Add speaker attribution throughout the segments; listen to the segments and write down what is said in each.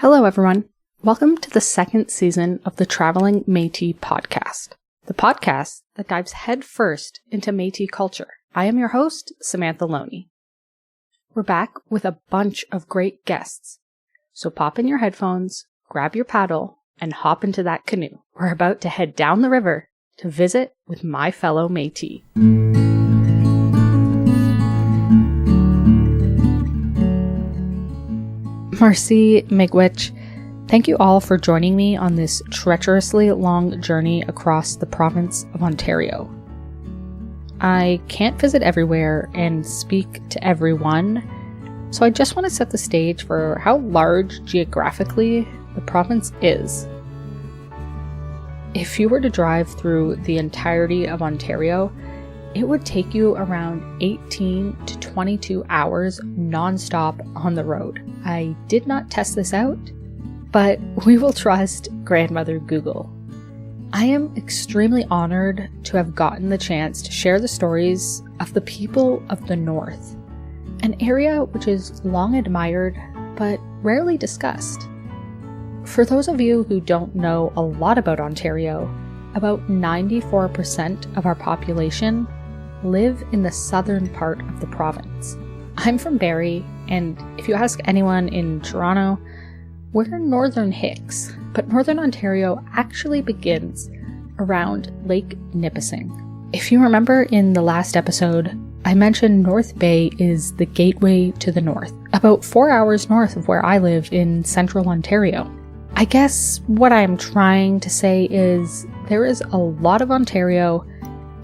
Speaker 1: Hello, everyone. Welcome to the second season of the Traveling Métis podcast, the podcast that dives headfirst into Métis culture. I am your host, Samantha Loney. We're back with a bunch of great guests, so pop in your headphones, grab your paddle, and hop into that canoe. We're about to head down the river to visit with my fellow Métis. Merci, Miigwech. Thank you all for joining me on this treacherously long journey across the province of Ontario. I can't visit everywhere and speak to everyone, so I just want to set the stage for how large geographically the province is. If you were to drive through the entirety of Ontario, it would take you around 18 to 22 hours nonstop on the road. I did not test this out, but we will trust Grandmother Google. I am extremely honored to have gotten the chance to share the stories of the people of the North, an area which is long admired but rarely discussed. For those of you who don't know a lot about Ontario, about 94% of our population live in the southern part of the province. I'm from Barrie, and if you ask anyone in Toronto, we're Northern Hicks, but Northern Ontario actually begins around Lake Nipissing. If you remember in the last episode, I mentioned North Bay is the gateway to the north, about 4 hours north of where I live in central Ontario. I guess what I'm trying to say is there is a lot of Ontario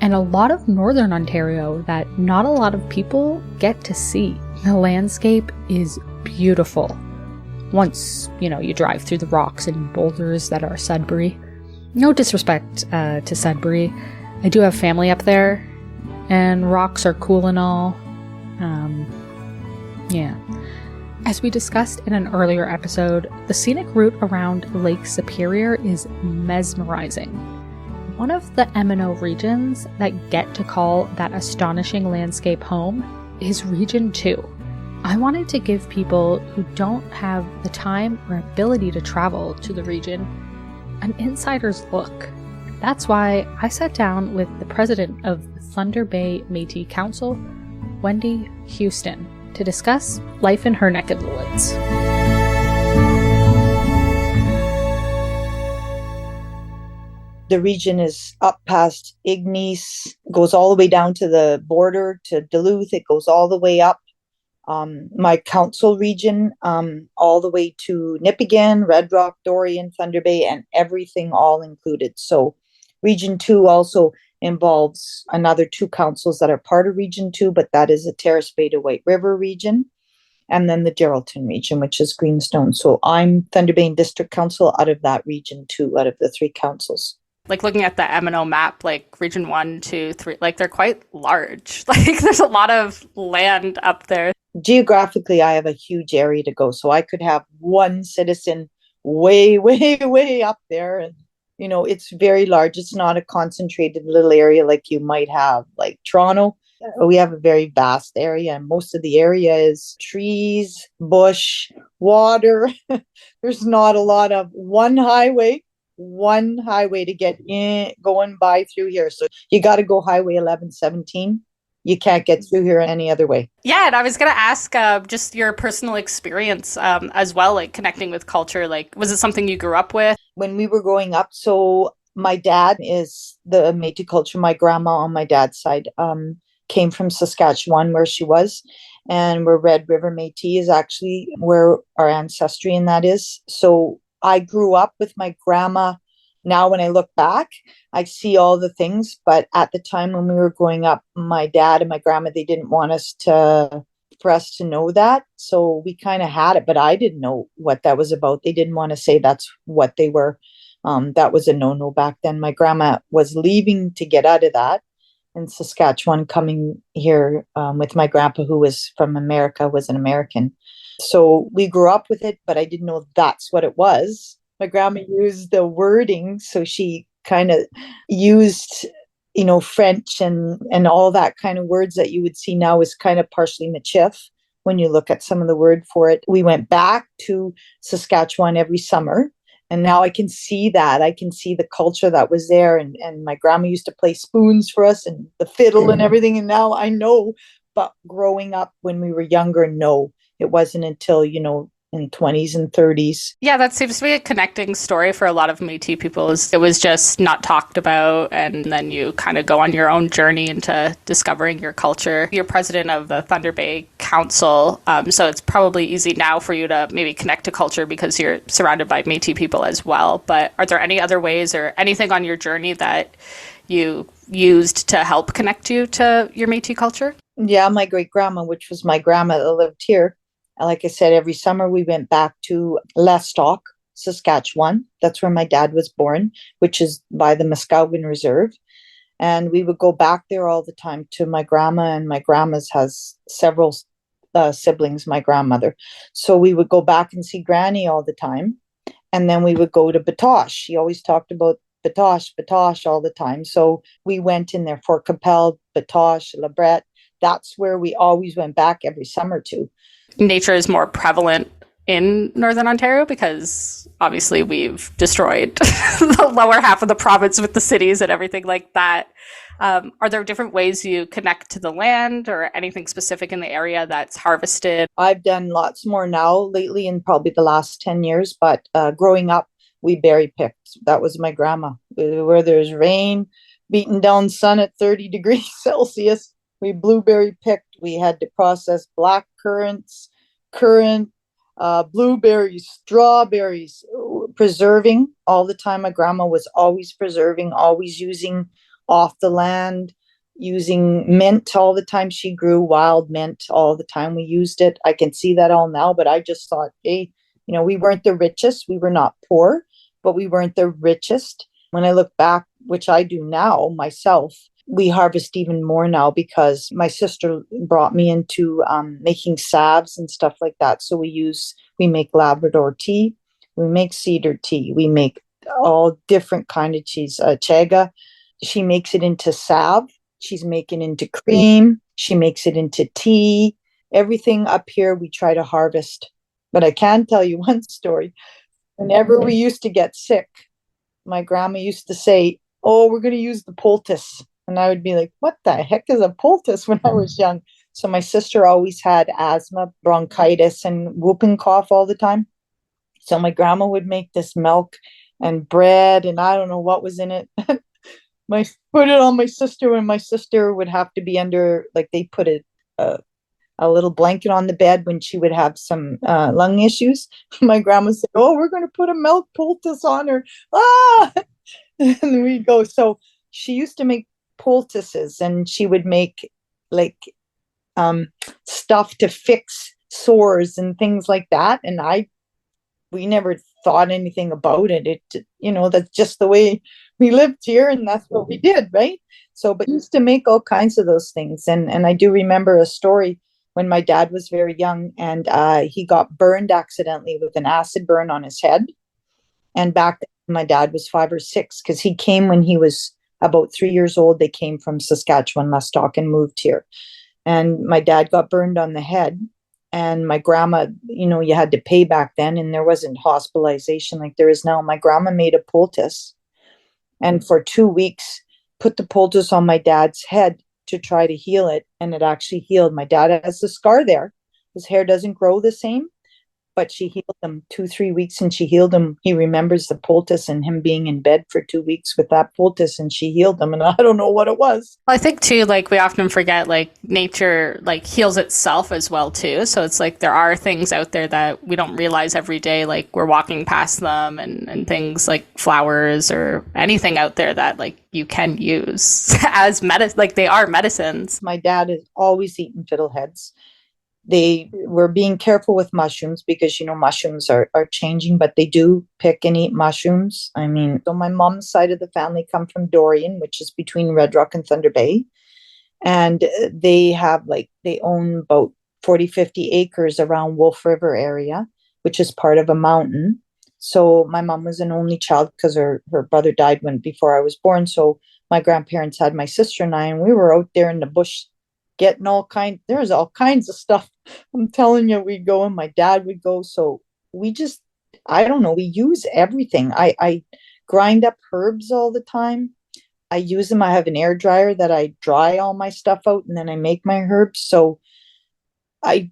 Speaker 1: and a lot of Northern Ontario that not a lot of people get to see. The landscape is beautiful. Once, you drive through the rocks and boulders that are Sudbury. No disrespect to Sudbury. I do have family up there, and rocks are cool and all. Yeah. As we discussed in an earlier episode, the scenic route around Lake Superior is mesmerizing. One of the M&O regions that get to call that astonishing landscape home is Region 2. I wanted to give people who don't have the time or ability to travel to the region an insider's look. That's why I sat down with the president of the Thunder Bay Métis Council, Wendy Houston, to discuss life in her neck of the woods.
Speaker 2: The region is up past Ignace, goes all the way down to the border to Duluth. It goes all the way up my council region, all the way to Nipigon, Red Rock, Dorian, Thunder Bay, and everything all included. So Region 2 also involves another two councils that are part of Region 2, but that is the Terrace Bay to White River region, and then the Geraldton region, which is Greenstone. So I'm Thunder Bay District Council out of that Region 2, out of the three councils.
Speaker 1: Like looking at the M&O map, like Region 1, 2, 3, like they're quite large. Like there's a lot of land up there.
Speaker 2: Geographically, I have a huge area to go. So I could have one citizen way, way, way up there. And, it's very large. It's not a concentrated little area like you might have like Toronto. We have a very vast area, and most of the area is trees, bush, water. There's not a lot of one highway to get in, going by through here. So you got to go Highway 1117. You can't get through here any other way.
Speaker 1: Yeah, and I was going to ask just your personal experience as well, like connecting with culture. Like, was it something you grew up with?
Speaker 2: When we were growing up, so my dad is the Métis culture. My grandma on my dad's side came from Saskatchewan, where she was. And where Red River Métis is actually where our ancestry and that is. So I grew up with my grandma. Now, when I look back, I see all the things. But at the time when we were growing up, my dad and my grandma, they didn't want for us to know that. So we kind of had it, but I didn't know what that was about. They didn't want to say that's what they were. That was a no-no back then. My grandma was leaving to get out of that in Saskatchewan, coming here with my grandpa, who was from America, was an American. So we grew up with it, but I didn't know that's what it was. My grandma used the wording, so she kind of used, French and all that kind of words that you would see now is kind of partially Michif. when you look at some of the word for it. We went back to Saskatchewan every summer. And now I can see that. I can see the culture that was there. And my grandma used to play spoons for us and the fiddle and everything. And now I know. But growing up when we were younger, no, it wasn't until, in 20s and 30s.
Speaker 3: Yeah, that seems to be a connecting story for a lot of Métis people. It was just not talked about, and then you kind of go on your own journey into discovering your culture. You're president of the Thunder Bay Council, so it's probably easy now for you to maybe connect to culture because you're surrounded by Métis people as well. But are there any other ways or anything on your journey that you used to help connect you to your Métis culture?
Speaker 2: Yeah, my great grandma, which was my grandma that lived here. Like I said, every summer we went back to Lestock, Saskatchewan. That's where my dad was born, which is by the Muskowin Reserve. And we would go back there all the time to my grandma, and my grandma's has several siblings, my grandmother. So we would go back and see Granny all the time. And then we would go to Batoche. She always talked about Batoche all the time. So we went in there, Fort Capel, Batoche, LeBret. That's where we always went back every summer to.
Speaker 3: Nature is more prevalent in Northern Ontario because obviously we've destroyed the lower half of the province with the cities and everything like that. Are there different ways you connect to the land or anything specific in the area that's harvested?
Speaker 2: I've done lots more now lately in probably the last 10 years, but growing up, we berry picked. That was my grandma. Where there's rain, beating down sun at 30 degrees Celsius, we blueberry picked. We had to process black currants, blueberries, strawberries, preserving all the time. My grandma was always preserving, always using off the land, using mint all the time. She grew wild mint all the time. We used it. I can see that all now, but I just thought, hey, we weren't the richest. We were not poor, but we weren't the richest. When I look back, which I do now myself, we harvest even more now because my sister brought me into making salves and stuff like that. So we make Labrador tea, we make cedar tea, we make all different kind of cheese. Chaga, she makes it into salve, she's making into cream, she makes it into tea. Everything up here we try to harvest. But I can tell you one story. Whenever we used to get sick, my grandma used to say, "Oh, we're going to use the poultice." And I would be like, what the heck is a poultice when I was young? So my sister always had asthma, bronchitis, and whooping cough all the time. So my grandma would make this milk and bread, and I don't know what was in it. Put it on my sister, and my sister would have to be under, like they put a little blanket on the bed when she would have some lung issues. My grandma said, "Oh, we're going to put a milk poultice on her." Ah! And we go. So she used to make poultices, and she would make like stuff to fix sores and things like that. And we never thought anything about it. That's just the way we lived here, and that's what we did, right? So, but used to make all kinds of those things. And I do remember a story when my dad was very young, and he got burned accidentally with an acid burn on his head. And back then, my dad was 5 or 6 because he came when he was about 3 years old. They came from Saskatchewan, Lestock, and moved here. And my dad got burned on the head. And my grandma, you had to pay back then, and there wasn't hospitalization like there is now. My grandma made a poultice, and for 2 weeks, put the poultice on my dad's head to try to heal it. And it actually healed. My dad has a scar there. His hair doesn't grow the same, but she healed him 2-3 weeks, and she healed him. He remembers the poultice and him being in bed for 2 weeks with that poultice, and she healed him. And I don't know what it was.
Speaker 3: Well, I think too, we often forget, nature, heals itself as well too. So it's there are things out there that we don't realize every day, we're walking past them, and things like flowers or anything out there that you can use as medicine. They are medicines.
Speaker 2: My dad has always eaten fiddleheads. They were being careful with mushrooms because, mushrooms are changing, but they do pick and eat mushrooms. So my mom's side of the family come from Dorian, which is between Red Rock and Thunder Bay. And they have they own about 40-50 acres around Wolf River area, which is part of a mountain. So my mom was an only child because her brother died before I was born. So my grandparents had my sister and I, and we were out there in the bush getting there's all kinds of stuff. I'm telling you, we'd go and my dad would go. So we just, I don't know, we use everything. I grind up herbs all the time. I use them. I have an air dryer that I dry all my stuff out and then I make my herbs. So I,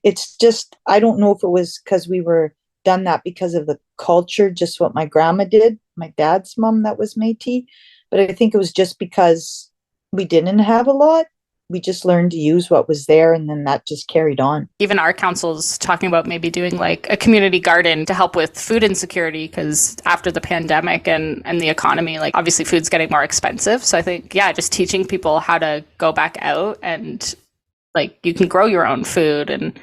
Speaker 2: it's just, I don't know if it was because we were done that because of the culture, just what my grandma did, my dad's mom that was Métis. But I think it was just because we didn't have a lot. We just learned to use what was there and then that just carried on.
Speaker 3: Even our council's talking about maybe doing like a community garden to help with food insecurity, because after the pandemic and the economy, like obviously food's getting more expensive. So I think, yeah, just teaching people how to go back out and like you can grow your own food and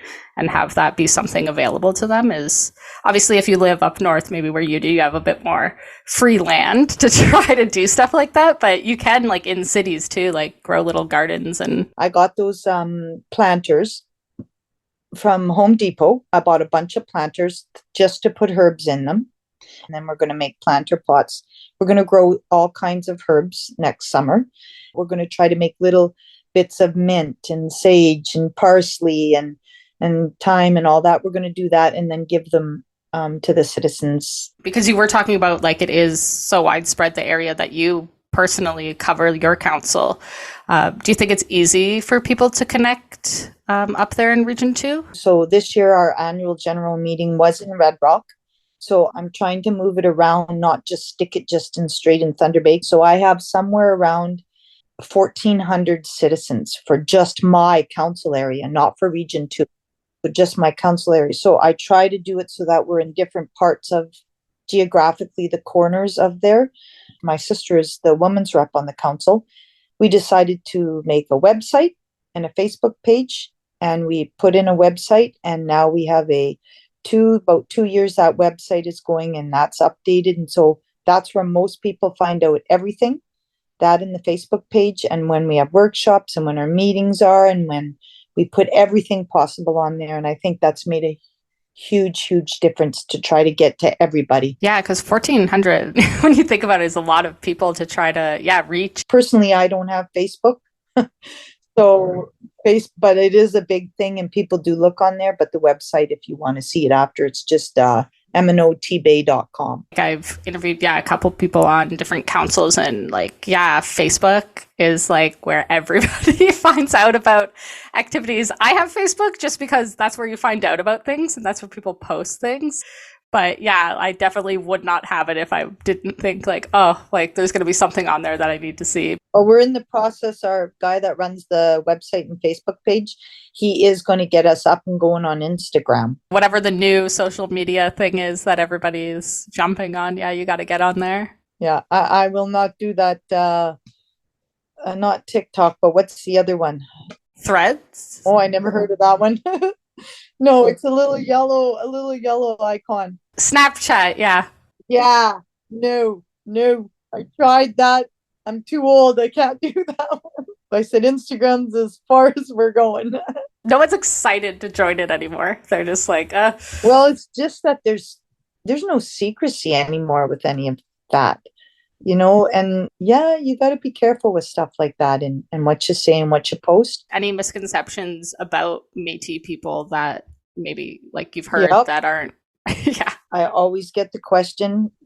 Speaker 3: have that be something available to them is obviously, if you live up north, maybe where you do, you have a bit more free land to try to do stuff like that. But you can, like in cities too, like grow little gardens. And
Speaker 2: I got those planters from Home Depot. I bought a bunch of planters just to put herbs in them. And then we're going to make planter pots. We're going to grow all kinds of herbs next summer. We're going to try to make little bits of mint and sage and parsley and thyme and all that. We're going to do that and then give them to the citizens.
Speaker 3: Because you were talking about like it is so widespread, the area that you personally cover, your council. Do you think it's easy for people to connect up there in Region 2?
Speaker 2: So this year our annual general meeting was in Red Rock. So I'm trying to move it around, not just stick it just in straight in Thunder Bay. So I have somewhere around 1,400 citizens for just my council area, not for Region 2, but just my council area. So I try to do it so that we're in different parts of geographically the corners of there. My sister is the women's rep on the council. We decided to make a website and a Facebook page, and we put in a website, and now we have about 2 years that website is going and that's updated. And so that's where most people find out everything. That in the Facebook page, and when we have workshops and when our meetings are and when we put everything possible on there. And I think that's made a huge difference to try to get to everybody.
Speaker 3: Yeah, because 1,400, when you think about it, is a lot of people to try to, reach.
Speaker 2: Personally, I don't have Facebook. But it is a big thing and people do look on there. But the website, if you want to see it after, it's just mnotbay.com.
Speaker 3: I've interviewed, a couple people on different councils, and Facebook is like where everybody finds out about activities. I have Facebook just because that's where you find out about things and that's where people post things. But I definitely would not have it if I didn't think there's going to be something on there that I need to see.
Speaker 2: Well, we're in the process. Our guy that runs the website and Facebook page, he is going to get us up and going on Instagram.
Speaker 3: Whatever the new social media thing is that everybody's jumping on, you got to get on there.
Speaker 2: Yeah, I will not do that. Not TikTok, but what's the other one?
Speaker 3: Threads?
Speaker 2: Oh, I never heard of that one. No, it's a little yellow icon.
Speaker 3: Snapchat, yeah.
Speaker 2: Yeah, no. I tried that. I'm too old. I can't do that one. I said Instagram's as far as we're going.
Speaker 3: No one's excited to join it anymore. They're just like,
Speaker 2: Well, it's just that there's no secrecy anymore with any of that, and you got to be careful with stuff like that and what you say and what you post.
Speaker 3: Any misconceptions about Métis people that maybe you've heard that aren't? Yeah.
Speaker 2: I always get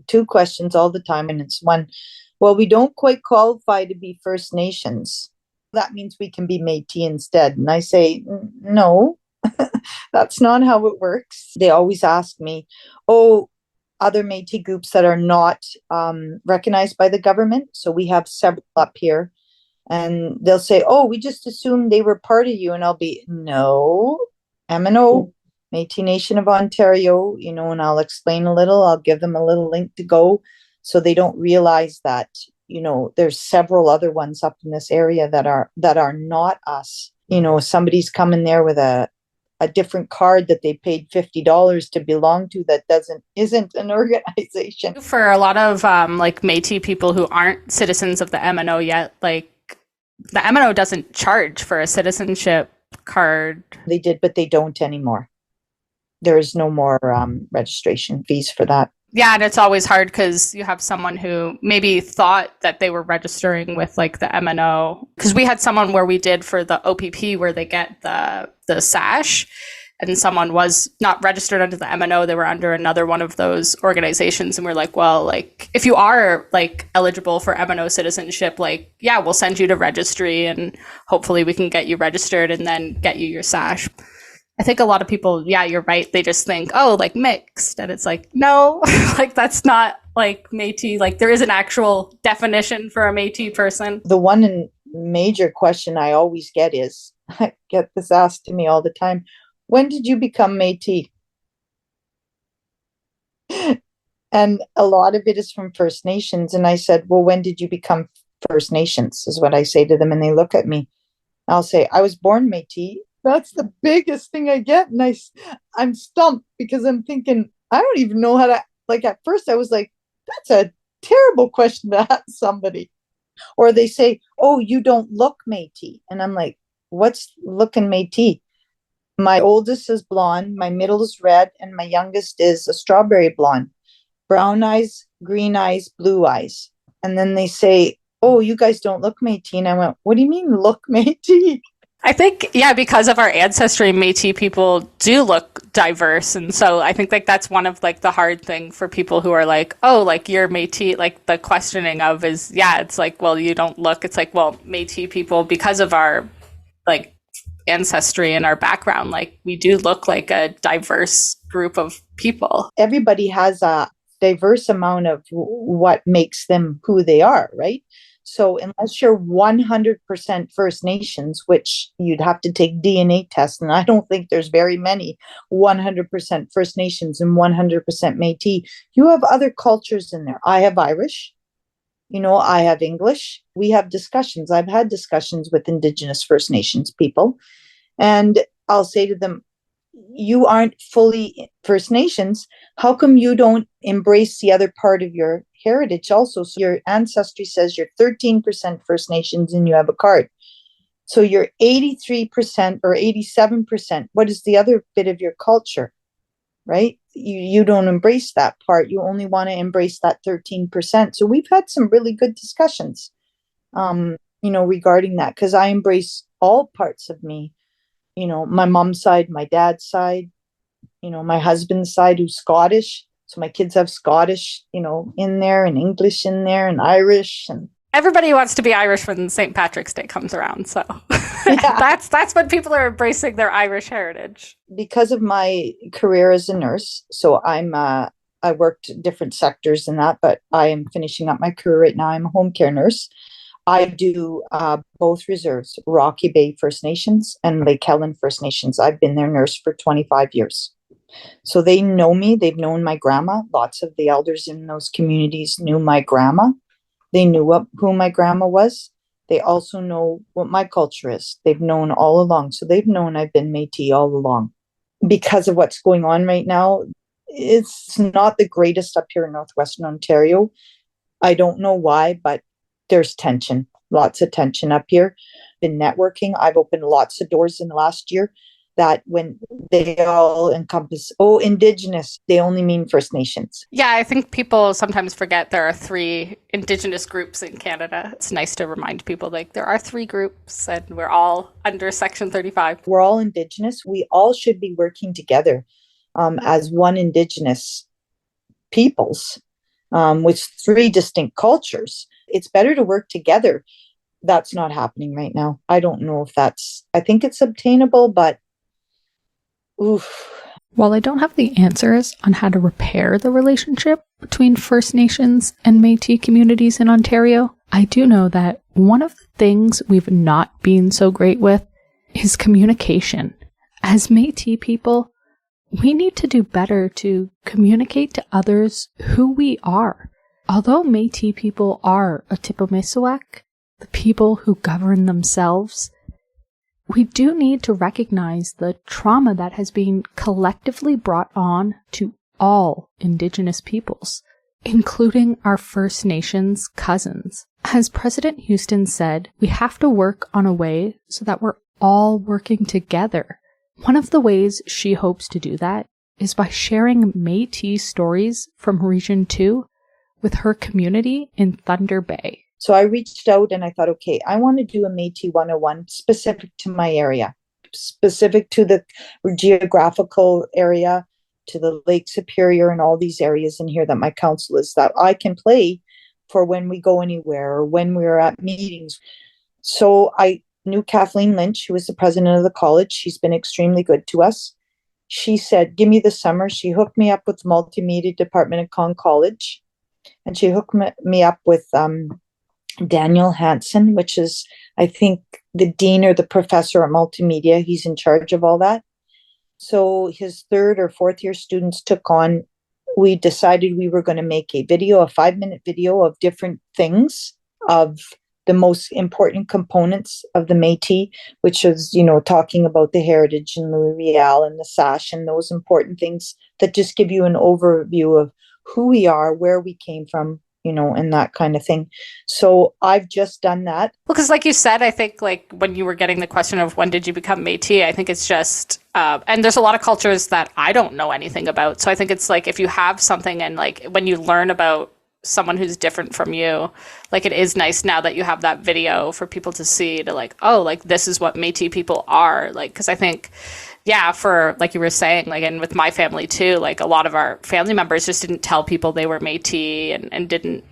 Speaker 2: two questions all the time. And it's one, well, we don't quite qualify to be First Nations. That means we can be Métis instead. And I say, no, that's not how it works. They always ask me, other Métis groups that are not recognized by the government. So we have several up here. And they'll say, we just assumed they were part of you. And I'll be, no, MNO, Métis Nation of Ontario, and I'll explain a little. I'll give them a little link to go so they don't realize that, there's several other ones up in this area that are not us. Somebody's coming there with a different card that they paid $50 to belong to that isn't an organization.
Speaker 3: For a lot of Métis people who aren't citizens of the MNO yet, the MNO doesn't charge for a citizenship card.
Speaker 2: They did, but they don't anymore. There is no more registration fees for that.
Speaker 3: Yeah, and it's always hard because you have someone who maybe thought that they were registering with like the MNO. Because we had someone where we did for the OPP where they get the sash, and someone was not registered under the MNO. They were under another one of those organizations, and we're like, well, like if you are like eligible for MNO citizenship, like yeah, we'll send you to registry, and hopefully we can get you registered and then get you your sash. I think a lot of people, yeah, you're right. They just think, oh, like mixed. And it's like, no, like that's not like Métis. Like there is an actual definition for a Métis person.
Speaker 2: The one major question I always get is, I get this asked to me all the time, when did you become Métis? And a lot of it is from First Nations. And I said, well, when did you become First Nations is what I say to them. And they look at me. I'll say, I was born Métis. That's the biggest thing I get. And I'm stumped because I'm thinking, I don't even know how to, like at first I was like, that's a terrible question to ask somebody. Or they say, oh, you don't look Métis. And I'm like, what's looking Métis? My oldest is blonde, my middle is red, and my youngest is a strawberry blonde. Brown eyes, green eyes, blue eyes. And then they say, oh, you guys don't look Métis. And I went, what do you mean look Métis?
Speaker 3: I think, yeah, because of our ancestry, Métis people do look diverse. And so I think like that's one of like the hard thing for people who are like, oh, like you're Métis, like the questioning of is, yeah, it's like, well, you don't look, it's like, well, Métis people, because of our like ancestry and our background, like we do look like a diverse group of people.
Speaker 2: Everybody has a diverse amount of what makes them who they are, right? So unless you're 100% First Nations, which you'd have to take DNA tests, and I don't think there's very many 100% First Nations and 100% Métis, you have other cultures in there. I have Irish, I have English. We have discussions. I've had discussions with Indigenous First Nations people, and I'll say to them, you aren't fully First Nations. How come you don't embrace the other part of your heritage also? So your ancestry says you're 13% First Nations and you have a card. So you're 83% or 87%. What is the other bit of your culture, right? You don't embrace that part. You only want to embrace that 13%. So we've had some really good discussions, regarding that, because I embrace all parts of me. My mom's side, my dad's side, my husband's side who's Scottish. So my kids have Scottish, in there, and English in there, and Irish, and
Speaker 3: everybody wants to be Irish when St. Patrick's Day comes around. So yeah. that's when people are embracing their Irish heritage.
Speaker 2: Because of my career as a nurse, so I worked different sectors in that, but I am finishing up my career right now. I'm a home care nurse. I do both reserves, Rocky Bay First Nations and Lake Helen First Nations. I've been their nurse for 25 years. So they know me. They've known my grandma. Lots of the elders in those communities knew my grandma. They knew who my grandma was. They also know what my culture is. They've known all along. So they've known I've been Métis all along. Because of what's going on right now, it's not the greatest up here in Northwestern Ontario. I don't know why, but there's tension, lots of tension up here. Been networking. I've opened lots of doors in the last year that when they all encompass, Indigenous, they only mean First Nations.
Speaker 3: Yeah, I think people sometimes forget there are 3 Indigenous groups in Canada. It's nice to remind people like there are 3 groups and we're all under Section 35.
Speaker 2: We're all Indigenous. We all should be working together as one Indigenous peoples with 3 distinct cultures. It's better to work together. That's not happening right now. I don't know if I think it's obtainable, but oof.
Speaker 1: While I don't have the answers on how to repair the relationship between First Nations and Métis communities in Ontario, I do know that one of the things we've not been so great with is communication. As Métis people, we need to do better to communicate to others who we are. Although Métis people are a Atikamekw, the people who govern themselves, we do need to recognize the trauma that has been collectively brought on to all Indigenous peoples, including our First Nations cousins. As President Houston said, we have to work on a way so that we're all working together. One of the ways she hopes to do that is by sharing Métis stories from Region 2 with her community in Thunder Bay.
Speaker 2: So I reached out and I thought, okay, I want to do a Métis 101 specific to my area, specific to the geographical area, to the Lake Superior and all these areas in here that my council is, that I can play for when we go anywhere or when we're at meetings. So I knew Kathleen Lynch, who was the president of the college. She's been extremely good to us. She said, give me the summer. She hooked me up with the multimedia department at Conn College. And she hooked me up with Daniel Hansen, which is, I think, the dean or the professor at multimedia. He's in charge of all that. So his third or fourth year students took on, we decided we were going to make a video, a 5-minute video of different things, of the most important components of the Métis, which is, you know, talking about the heritage and Louis Riel and the sash and those important things that just give you an overview of who we are, where we came from, you know, and that kind of thing. So I've just done that.
Speaker 3: Well, because like you said, I think like when you were getting the question of when did you become Métis, I think it's just, and there's a lot of cultures that I don't know anything about. So I think it's like if you have something and like when you learn about someone who's different from you, like it is nice now that you have that video for people to see, to like, oh, like this is what Métis people are. Like, because I think, yeah, for like you were saying, like, and with my family too, like a lot of our family members just didn't tell people they were Métis and didn't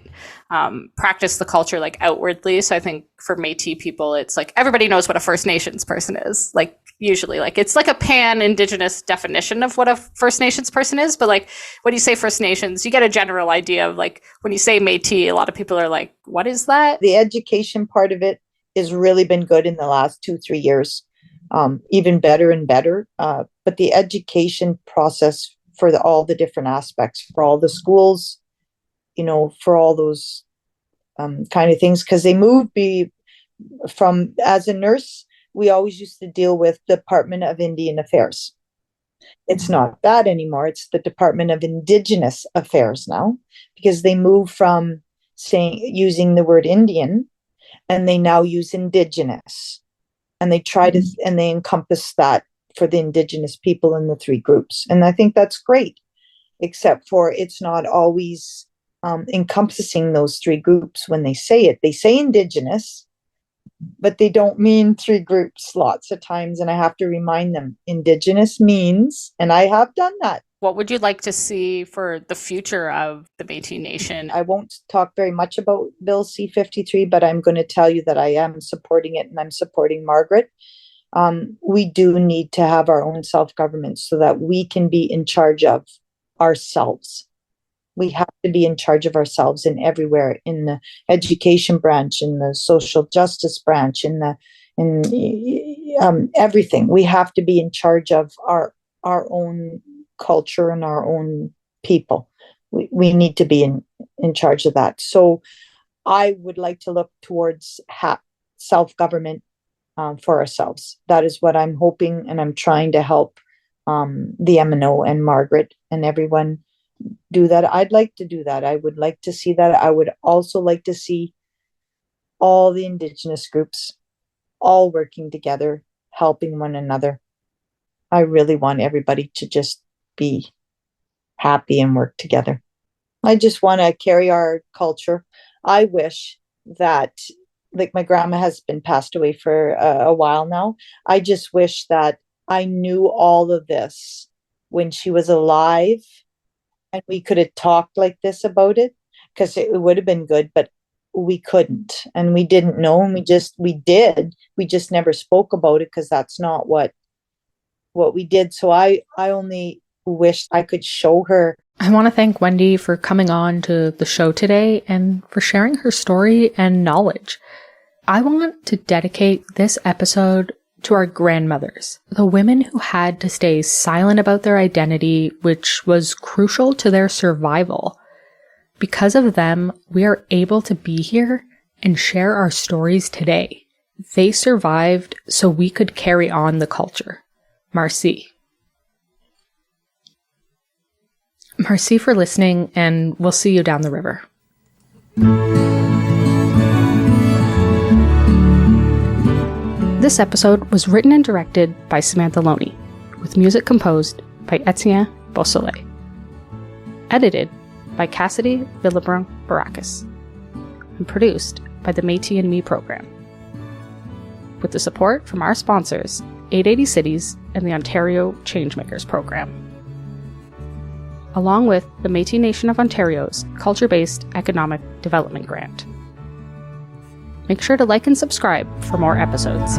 Speaker 3: practice the culture like outwardly. So I think for Métis people, it's like everybody knows what a First Nations person is. Like usually, like it's like a pan-Indigenous definition of what a First Nations person is. But like when you say First Nations, you get a general idea of like when you say Métis, a lot of people are like, what is that?
Speaker 2: The education part of it has really been good in the last 2-3 years. Even better and better. But the education process for all the different aspects, for all the schools, you know, for all those kind of things, because they moved from, as a nurse, we always used to deal with Department of Indian Affairs. It's not that anymore. It's the Department of Indigenous Affairs now, because they moved from using the word Indian, and they now use Indigenous. And they try to, and they encompass that for the Indigenous people in the 3 groups. And I think that's great, except for it's not always encompassing those 3 groups when they say it. They say Indigenous, but they don't mean 3 groups lots of times. And I have to remind them, Indigenous means, and I have done that.
Speaker 3: What would you like to see for the future of the Métis Nation?
Speaker 2: I won't talk very much about Bill C-53, but I'm going to tell you that I am supporting it, and I'm supporting Margaret. We do need to have our own self-government so that we can be in charge of ourselves. We have to be in charge of ourselves in everywhere, in the education branch, in the social justice branch, in everything. We have to be in charge of our own culture and our own people. We need to be in charge of that. So I would like to look towards self-government for ourselves. That is what I'm hoping, and I'm trying to help the MNO and Margaret and everyone do that. I'd like to do that. I would like to see that. I would also like to see all the Indigenous groups all working together, helping one another. I really want everybody to just be happy and work together. I just want to carry our culture. I wish that, like, my grandma has been passed away for a while now. I just wish that I knew all of this when she was alive, and we could have talked like this about it, because it would have been good, but we couldn't, and we didn't know, and we just never spoke about it, because that's not what we did. So I only wish I could show her.
Speaker 1: I want to thank Wendy for coming on to the show today and for sharing her story and knowledge. I want to dedicate this episode to our grandmothers, the women who had to stay silent about their identity, which was crucial to their survival. Because of them, we are able to be here and share our stories today. They survived so we could carry on the culture. Merci. Merci for listening, and we'll see you down the river. This episode was written and directed by Samantha Loney, with music composed by Etienne Beausoleil. Edited by Cassidy Villebrun Baracus. And produced by the Métis and Me program. With the support from our sponsors, 880 Cities and the Ontario Changemakers program, along with the Métis Nation of Ontario's Culture-Based Economic Development Grant. Make sure to like and subscribe for more episodes.